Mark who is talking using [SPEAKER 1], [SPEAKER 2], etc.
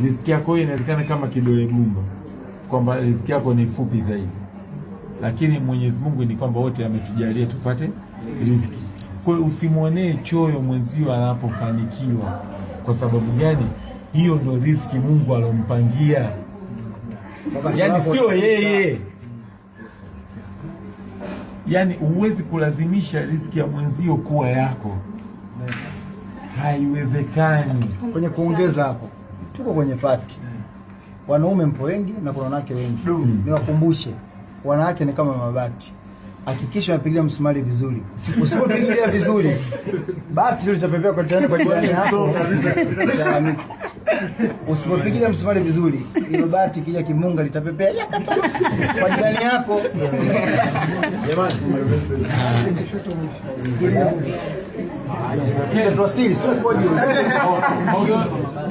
[SPEAKER 1] riziki yako inawezekana kama kidole gumba, kwamba riziki yako ni fupi zaidi, lakini Mwenyezi Mungu ni kwamba wote ametujalia tupate riziki. Kwa hiyo usimwonee choyo mwenzio anapofanikiwa. Kwa sababu gani? Hiyo ndio riziki Mungu alompangia, yani sio yeye. Yani huwezi kulazimisha riziki ya mwenzio kuwa yako, haiwezekani.
[SPEAKER 2] Kwenye kuongeza hapo, tuko kwenye pati, wanaume mpo wengi na kuna wanawake wengi. Niwakumbushe, wanawake ni kama mabati, hakikisha unapigilia msumari vizuri. Usipopigilia vizuri, bati hilo litapepea kwa jirani yako. Usipopigilia msumari vizuri, hilo bati kija kimunga litapepea kwa jirani yako. Jamani,